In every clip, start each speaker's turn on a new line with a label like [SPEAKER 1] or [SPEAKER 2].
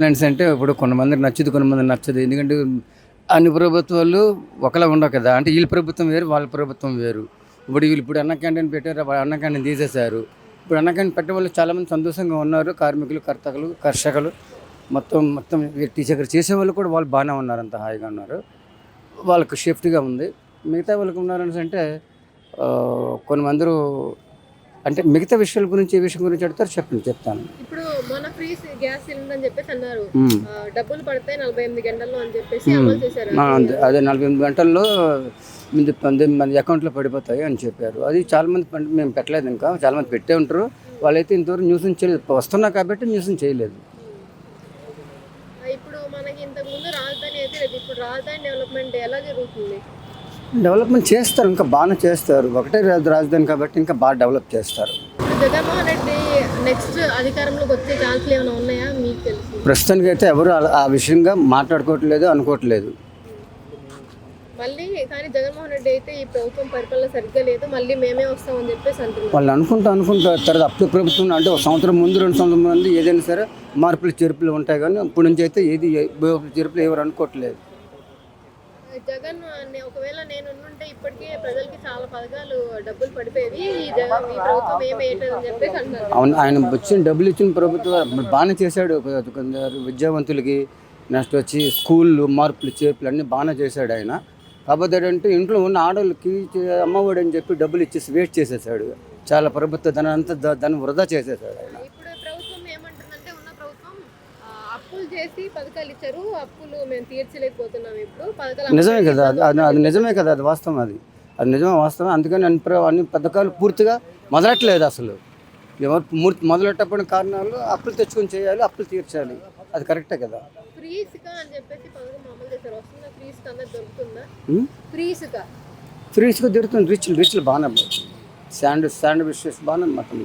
[SPEAKER 1] Friends అంటే ఇప్పుడు కొంతమందికి నచ్చుది, కొంతమందికి నచ్చదు. ఎందుకంటే అన్ని ప్రభుత్వాలు ఒకలా ఉండవు కదా. అంటే వీళ్ళ ప్రభుత్వం వేరు, వాళ్ళ ప్రభుత్వం వేరు. ఇప్పుడు అన్న క్యాంటీన్ పెట్టారు, అన్న క్యాంటీన్ తీసేశారు. ఇప్పుడు అన్న క్యాంటీన్ పెట్టడం వల్ల చాలామంది సంతోషంగా ఉన్నారు. కార్మికులు, కర్షకులు మొత్తం మొత్తం టీచర్ చేసేవాళ్ళు కూడా వాళ్ళు బాగానే ఉన్నారు, అంత హాయిగా ఉన్నారు. వాళ్ళకు సేఫ్టీగా ఉంది. మిగతా వాళ్ళకి ఉన్నారని అంటే కొంతమందరూ అంటే మిగతా విషయాల గురించి, ఈ విషయం గురించి అడుగుతారు. చెప్తాను.
[SPEAKER 2] ఇప్పుడు మన ఫ్రీ గ్యాస్ సిలిండర్ అని చెప్పేసి అన్నారు. డబ్బులు పడతాయి 48 గంటల్లో అని చెప్పేసి అమలు చేశారు.
[SPEAKER 1] అదే 48 గంటల్లో మంది అకౌంట్లో పడిపోతాయి అని చెప్పారు. అది చాలామంది మేము పెట్టలేదు, ఇంకా చాలామంది పెట్టే ఉంటారు. వాళ్ళైతే ఇంతవరకు న్యూస్ చేయలేదు. వస్తున్నా కాబట్టి న్యూస్ చేయలేదు.
[SPEAKER 2] ఇప్పుడు మనకి ఇంతకుముందు రాజధాని అయితే లేదు. ఇప్పుడు రాజధాని డెవలప్మెంట్ ఎలా జరుగుతుంది?
[SPEAKER 1] డెవలప్మెంట్ చేస్తారు, ఇంకా బాగానే చేస్తారు. ఒకటే రాజధాని కాబట్టి ఇంకా బాగా డెవలప్ చేస్తారు.
[SPEAKER 2] జగన్మోహన్ రెడ్డి నెక్స్ట్ అధికారంలోకి వచ్చే ఛాన్స్లు ఏమైనా ఉన్నాయా మీకు తెలుసు?
[SPEAKER 1] ప్రస్తుతానికి అయితే ఎవరు ఆ విషయంగా మాట్లాడుకోవట్లేదు, అనుకోవట్లేదు.
[SPEAKER 2] మళ్ళీ కానీ జగన్మోహన్ రెడ్డి అయితే ఈ ప్రభుత్వం పరిపాలన సరిగ్గా లేదు, మళ్ళీ మేమే వస్తామని చెప్పేసి అంటున్నారు.
[SPEAKER 1] వాళ్ళు అనుకుంటారు. అప్పుడు ప్రభుత్వం అంటే ఒక సంవత్సరం ముందు, 2 సంవత్సరం ముందు ఏదైనా సరే మార్పులు చేర్పులు ఉంటాయి. కానీ ఇప్పుడు నుంచి అయితే ఏది చేర్పులు ఎవరు అనుకోవట్లేదు.
[SPEAKER 2] జగన్ ఒకవేళ నేను ఉంటే ఇప్పటికే ప్రజలకి చాలా పథకాలు డబ్బులు పడిపోయేవి, ఈ ప్రభుత్వం ఏమేయట్లేదు అని చెప్పేసి అంటున్నారు.
[SPEAKER 1] అవును, ఆయన వచ్చిన డబ్బులు ఇచ్చిన ప్రభుత్వం బాగానే చేశాడు. కొందరు విద్యావంతులకి, నెక్స్ట్ వచ్చి స్కూళ్ళు మార్పులు చేర్పులు అన్నీ బాగానే చేశాడు ఆయన. కాకపోతే ఏంటంటే ఇంట్లో ఉన్న ఆడవాళ్ళకి అమ్మఒడి అని చెప్పి డబ్బులు ఇచ్చేసి వేస్ట్ చేసేసాడు. చాలా ప్రభుత్వ దాన్ని వృధా చేసేసాడు ఆయన.
[SPEAKER 2] ఇప్పుడు ప్రభుత్వం ఏమంటుందంటే ఉన్న ప్రభుత్వం అప్పులు చేసి పథకాలు ఇచ్చారు, అప్పులు మేము తీర్చలేకపోతున్నాం. ఇప్పుడు పథకాలు
[SPEAKER 1] నిజమే కదా, అది నిజమే కదా, అది వాస్తవం. అది నిజమే, వాస్తవం. అందుకని అన్ని పథకాలు పూర్తిగా మొదలెట్టలేదు అసలు. ఎవరు మొదలెట్టకపోయిన కారణాలు అప్పులు తెచ్చుకొని చేయాలి, అప్పులు తీర్చాలి. అది కరెక్టే కదా.
[SPEAKER 2] ఫ్రీ ఇసుక అని చెప్పేసి పథకం అమలు చేశారు. వస్తుందా ఫ్రీ ఇసుక అనేది దొరుకుతుందా? ఫ్రీ ఇసుక
[SPEAKER 1] దొరుకుతుంది. రిచ్లు బాగానే శాండ్ విషయస్ బాగానే మొత్తం.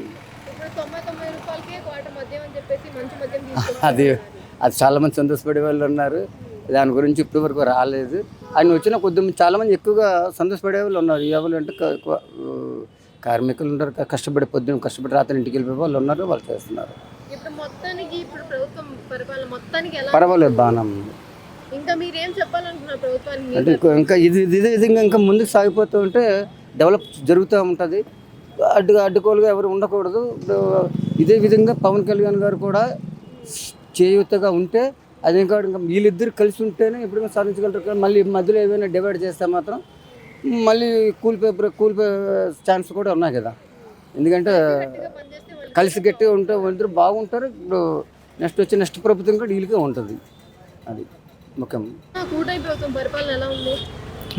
[SPEAKER 2] ఇప్పుడు 99 రూపాయలకే క్వార్టర్ మద్యం అని చెప్పేసి మంచి మద్యం
[SPEAKER 1] అది చాలామంది సంతోషపడే వాళ్ళు ఉన్నారు. దాని గురించి ఇప్పటి వరకు రాలేదు. ఆయన వచ్చిన కొద్దిమంది చాలామంది ఎక్కువగా సంతోషపడే వాళ్ళు ఉన్నారు. ఎవరు అంటే కార్మికులు ఉంటారు, కష్టపడి రాత్రి ఇంటికి వెళ్ళిపోయే వాళ్ళు ఉన్నారు, వాళ్ళు చేస్తున్నారు.
[SPEAKER 2] ఇప్పుడు ప్రభుత్వం పరిపాలన మొత్తానికి
[SPEAKER 1] పర్వాలేదు, బాగానే ఉంది.
[SPEAKER 2] ఇంకా మీరేం చెప్పాలనుకున్నారు ప్రభుత్వానికి?
[SPEAKER 1] అంటే ఇంకా ఇదే విధంగా ఇంకా ముందుకు సాగిపోతూ ఉంటే డెవలప్ జరుగుతూ ఉంటుంది. అడ్డుకోలుగా ఎవరు ఉండకూడదు. ఇదే విధంగా పవన్ కళ్యాణ్ గారు కూడా చేయూతగా ఉంటే, అది ఇంకా వీళ్ళిద్దరు కలిసి ఉంటేనే ఎప్పుడైనా సాధించగలరు. మళ్ళీ మధ్యలో ఏమైనా డివైడ్ చేస్తే మాత్రం మళ్ళీ కూలిపోయే ఛాన్స్ కూడా ఉన్నాయి కదా. ఎందుకంటే కలిసి గట్టిగా ఉంటే ఇద్దరు బాగుంటారు. ఇప్పుడు నెక్స్ట్ ప్రభుత్వం కూడా వీళ్ళకే ఉంటుంది. అది ముఖ్యం.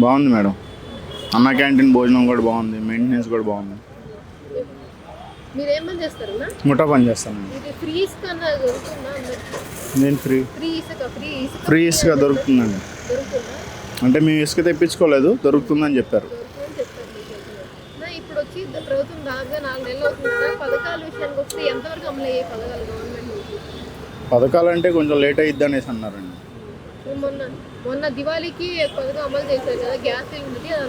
[SPEAKER 3] బాగుంది మేడం. అన్న క్యాంటీన్ భోజనం కూడా బాగుంది, మెయింటెనెన్స్ కూడా బాగుంది. ముఠా పని చేస్తాను. నేను ఫ్రీ ఇసుక దొరుకుతుందండి. అంటే మేము ఇసుక తెప్పించుకోలేదు, దొరుకుతుందని చెప్పారు. పథకాలు అంటే కొంచెం లేట్ అయ్యిద్ది అనేసి అన్నారండి.
[SPEAKER 2] మొన్న దివాళీకి పథకం అమలు చేశారు కదా, గ్యాస్ సిలిండర్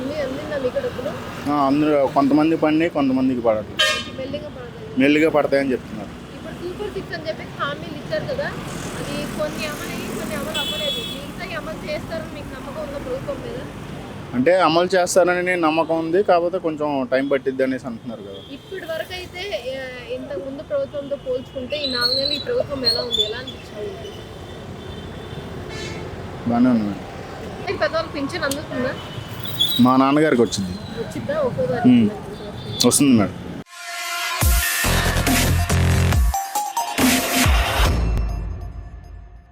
[SPEAKER 3] అందులో కొంతమంది పడినాయి, కొంతమందికి పడట్లేదు, మెల్లిగా పడతాయని చెప్తున్నారు.
[SPEAKER 2] ఇప్పుడు సూపర్ 6 అని చెప్పి హామీలు ఇచ్చారు కదా, అది కొన్ని అమలు అవ్వలేదు. మిగతా అమలు చేస్తారని మీకు నమ్మకం ఉందా ప్రభుత్వం మీద?
[SPEAKER 3] అంటే అమలు చేస్తారని నమ్మకం ఉంది, కాకపోతే కొంచెం టైం పట్టిద్ది అనేసి అంటున్నారు కదా.
[SPEAKER 2] ఇప్పటి వరకు అయితే ఇంతకు ముందు ప్రభుత్వంతో పోల్చుకుంటే ఈ 4 నెలలు ఈ ప్రభుత్వం ఎలా ఉంది, ఎలా అనిపించింది?
[SPEAKER 3] బాగానే ఉంది.
[SPEAKER 2] పెద్దవాళ్ళు పింఛన్ అందుతుందా?
[SPEAKER 3] మా నాన్నగారికి వచ్చింది.
[SPEAKER 2] వచ్చిద్దా?
[SPEAKER 3] వస్తుంది మేడం.